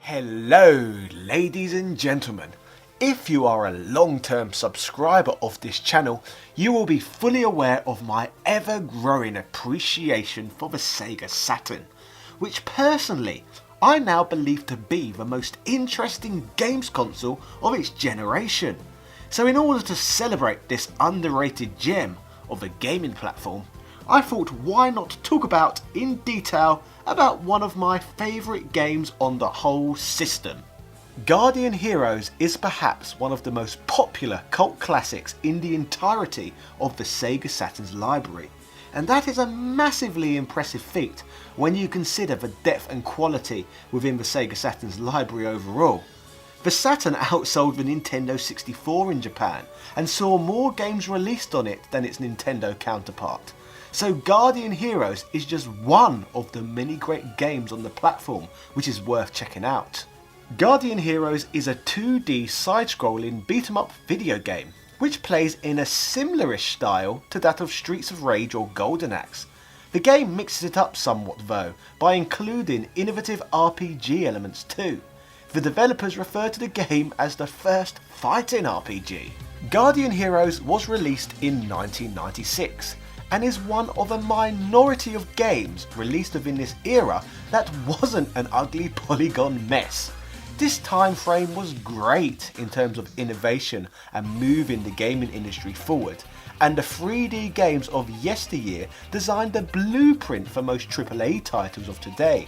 Hello ladies and gentlemen, if you are a long-term subscriber of this channel, you will be fully aware of my ever-growing appreciation for the Sega Saturn, which personally I now believe to be the most interesting games console of its generation. So in order to celebrate this underrated gem of a gaming platform, I thought why not talk about in detail about one of my favourite games on the whole system. Guardian Heroes is perhaps one of the most popular cult classics in the entirety of the Sega Saturn's library, and that is a massively impressive feat when you consider the depth and quality within the Sega Saturn's library overall. The Saturn outsold the Nintendo 64 in Japan and saw more games released on it than its Nintendo counterpart. So Guardian Heroes is just one of the many great games on the platform which is worth checking out. Guardian Heroes is a 2D side-scrolling beat-em-up video game which plays in a similarish style to that of Streets of Rage or Golden Axe. The game mixes it up somewhat though by including innovative RPG elements too. The developers refer to the game as the first fighting RPG. Guardian Heroes was released in 1996 and is one of a minority of games released within this era that wasn't an ugly polygon mess. This time frame was great in terms of innovation and moving the gaming industry forward, and the 3D games of yesteryear designed the blueprint for most AAA titles of today.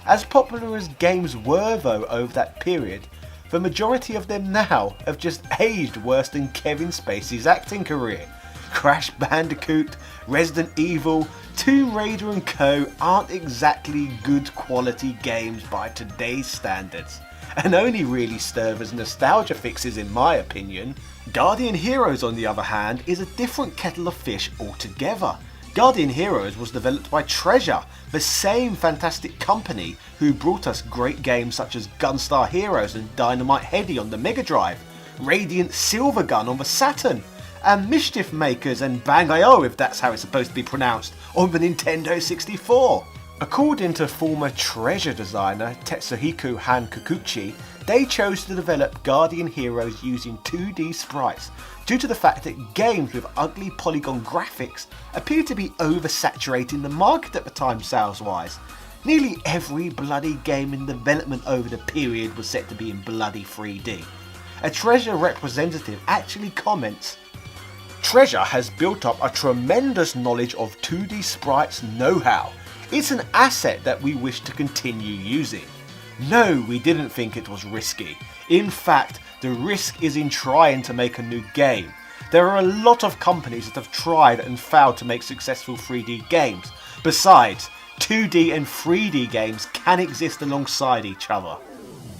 As popular as games were though over that period, the majority of them now have just aged worse than Kevin Spacey's acting career. Crash Bandicoot, Resident Evil, Tomb Raider and Co aren't exactly good quality games by today's standards, and only really serve as nostalgia fixes in my opinion. Guardian Heroes on the other hand is a different kettle of fish altogether. Guardian Heroes was developed by Treasure, the same fantastic company who brought us great games such as Gunstar Heroes and Dynamite Headdy on the Mega Drive, Radiant Silvergun on the Saturn, and Mischief Makers and Bang.io, if that's how it's supposed to be pronounced, on the Nintendo 64. According to former Treasure designer Tetsuhiko Kikuchi, they chose to develop Guardian Heroes using 2D sprites due to the fact that games with ugly polygon graphics appeared to be oversaturating the market at the time sales-wise. Nearly every bloody game in development over the period was set to be in bloody 3D. A Treasure representative actually comments, "Treasure has built up a tremendous knowledge of 2D sprites know-how. It's an asset that we wish to continue using. No, we didn't think it was risky. In fact, the risk is in trying to make a new game. There are a lot of companies that have tried and failed to make successful 3D games. Besides, 2D and 3D games can exist alongside each other."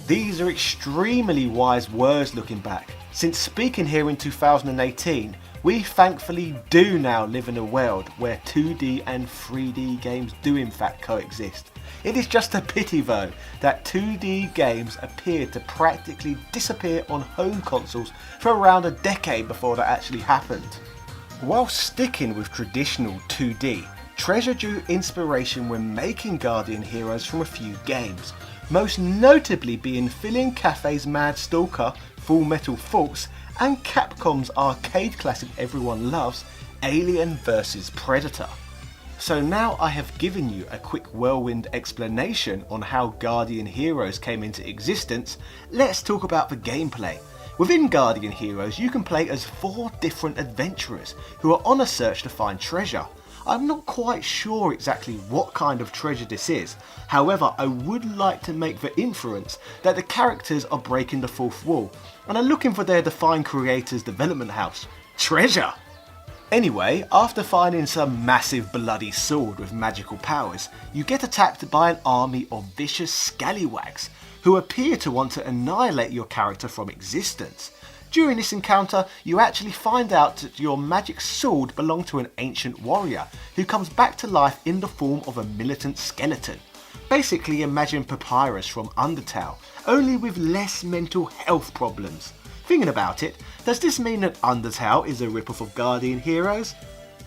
These are extremely wise words looking back. Since speaking here in 2018, we thankfully do now live in a world where 2D and 3D games do in fact coexist. It is just a pity though that 2D games appeared to practically disappear on home consoles for around a decade before that actually happened. While sticking with traditional 2D, Treasure drew inspiration when making Guardian Heroes from a few games, most notably being Filling Cafe's Mad Stalker, Full Metal Force, and Capcom's arcade classic everyone loves, Alien vs Predator. So now I have given you a quick whirlwind explanation on how Guardian Heroes came into existence, let's talk about the gameplay. Within Guardian Heroes you can play as 4 different adventurers who are on a search to find treasure. I'm not quite sure exactly what kind of treasure this is, however I would like to make the inference that the characters are breaking the fourth wall and are looking for their defined creator's development house, treasure. Anyway, after finding some massive bloody sword with magical powers, you get attacked by an army of vicious scallywags who appear to want to annihilate your character from existence. During this encounter, you actually find out that your magic sword belonged to an ancient warrior who comes back to life in the form of a militant skeleton. Basically imagine Papyrus from Undertale, only with less mental health problems. Thinking about it, does this mean that Undertale is a rip-off of Guardian Heroes?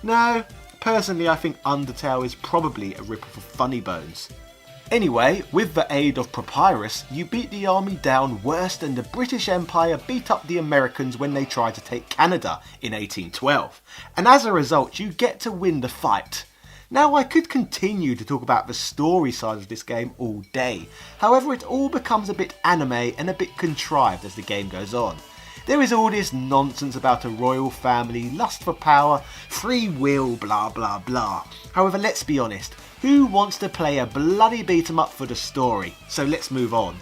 No, personally I think Undertale is probably a rip-off of Funny Bones. Anyway, with the aid of Papyrus, you beat the army down worse than the British Empire beat up the Americans when they tried to take Canada in 1812, and as a result you get to win the fight. Now I could continue to talk about the story side of this game all day, however it all becomes a bit anime and a bit contrived as the game goes on. There is all this nonsense about a royal family, lust for power, free will, blah blah blah. However, let's be honest, who wants to play a bloody beat 'em up for the story? So let's move on.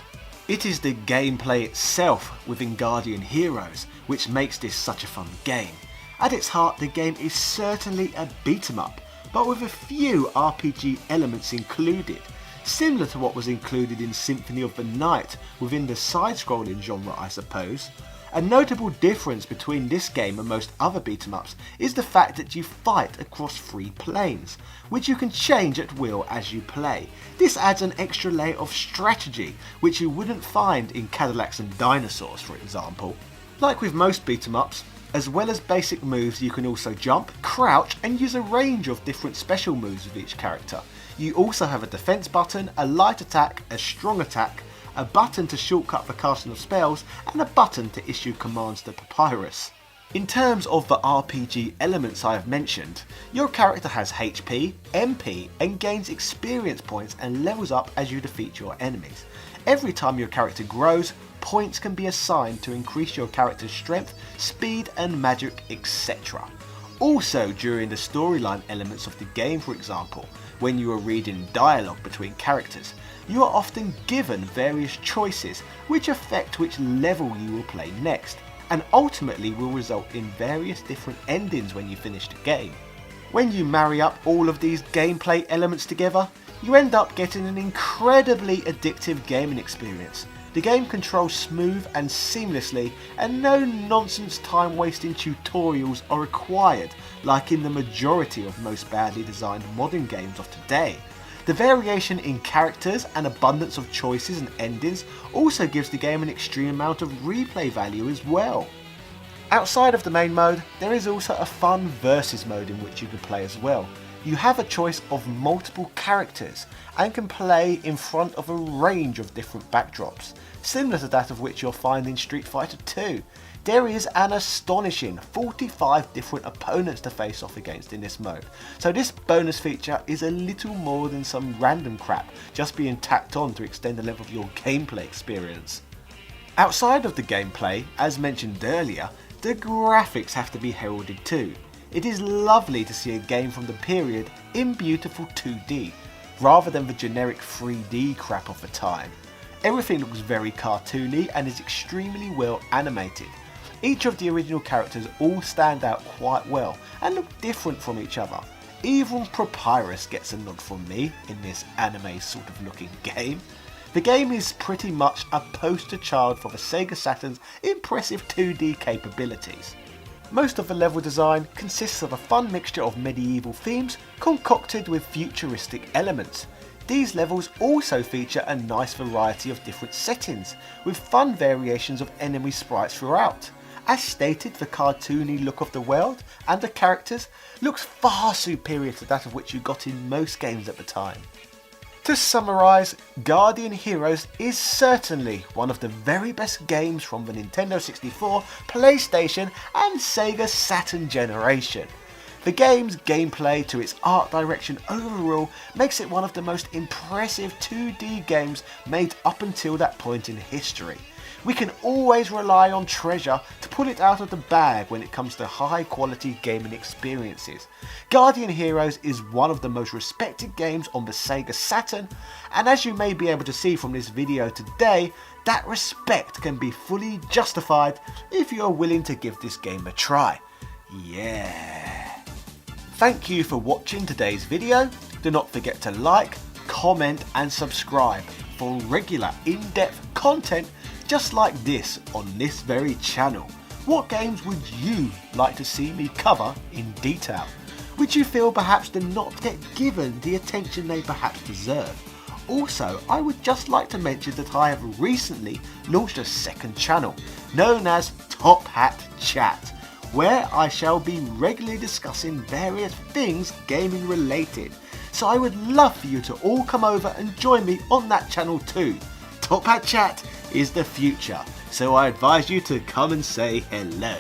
It is the gameplay itself within Guardian Heroes which makes this such a fun game. At its heart, the game is certainly a beat 'em up, but with a few RPG elements included, similar to what was included in Symphony of the Night within the side-scrolling genre, I suppose. A notable difference between this game and most other beat 'em ups is the fact that you fight across 3 planes, which you can change at will as you play. This adds an extra layer of strategy, which you wouldn't find in Cadillacs and Dinosaurs, for example. Like with most beat 'em ups, as well as basic moves, you can also jump, crouch and use a range of different special moves with each character. You also have a defense button, a light attack, a strong attack, a button to shortcut the casting of spells, and a button to issue commands to Papyrus. In terms of the RPG elements I have mentioned, your character has HP, MP and gains experience points and levels up as you defeat your enemies. Every time your character grows, points can be assigned to increase your character's strength, speed and magic, etc. Also, during the storyline elements of the game, for example, when you are reading dialogue between characters, you are often given various choices which affect which level you will play next, and ultimately will result in various different endings when you finish the game. When you marry up all of these gameplay elements together, you end up getting an incredibly addictive gaming experience. The game controls smooth and seamlessly, and no nonsense time wasting tutorials are required like in the majority of most badly designed modern games of today. The variation in characters and abundance of choices and endings also gives the game an extreme amount of replay value as well. Outside of the main mode, there is also a fun versus mode in which you can play as well. You have a choice of multiple characters and can play in front of a range of different backdrops, similar to that of which you'll find in Street Fighter 2. There is an astonishing 45 different opponents to face off against in this mode, so this bonus feature is a little more than some random crap just being tacked on to extend the level of your gameplay experience. Outside of the gameplay, as mentioned earlier, the graphics have to be heralded too. It is lovely to see a game from the period in beautiful 2D, rather than the generic 3D crap of the time. Everything looks very cartoony and is extremely well animated. Each of the original characters all stand out quite well and look different from each other. Even Papyrus gets a nod from me in this anime sort of looking game. The game is pretty much a poster child for the Sega Saturn's impressive 2D capabilities. Most of the level design consists of a fun mixture of medieval themes concocted with futuristic elements. These levels also feature a nice variety of different settings, with fun variations of enemy sprites throughout. As stated, the cartoony look of the world and the characters looks far superior to that of which you got in most games at the time. To summarise, Guardian Heroes is certainly one of the very best games from the Nintendo 64, PlayStation and Sega Saturn generation. The game's gameplay to its art direction overall makes it one of the most impressive 2D games made up until that point in history. We can always rely on Treasure to pull it out of the bag when it comes to high quality gaming experiences. Guardian Heroes is one of the most respected games on the Sega Saturn, and as you may be able to see from this video today, that respect can be fully justified if you are willing to give this game a try. Yeah. Thank you for watching today's video. Do not forget to like, comment and subscribe for regular in-depth content just like this on this very channel. What games would you like to see me cover in detail, which you feel perhaps do not get given the attention they perhaps deserve? Also, I would just like to mention that I have recently launched a second channel known as Top Hat Chat, where I shall be regularly discussing various things gaming related. so I would love for you to all come over and join me on that channel too. Top Hat Chat is the future, so I advise you to come and say hello.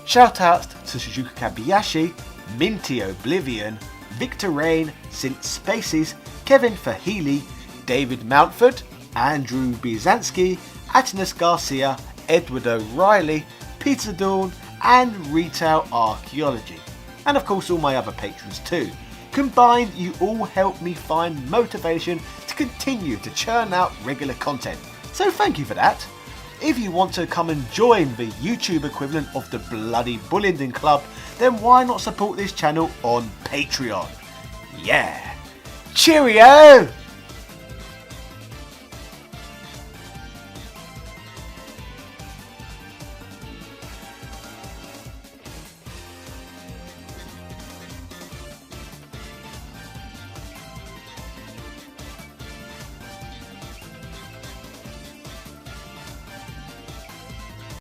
Shout outs to Suzuka Kabayashi, Minty Oblivion, Victor Rain, Sint Spaces, Kevin Fahili, David Mountford, Andrew Bizansky, Attinas Garcia, Edward O'Reilly, Peter Dawn and Retail Archaeology. And of course all my other patrons too. Combined, you all help me find motivation to continue to churn out regular content. So thank you for that. If you want to come and join the YouTube equivalent of the Bloody Bullingdon Club, then why not support this channel on Patreon? Yeah! Cheerio!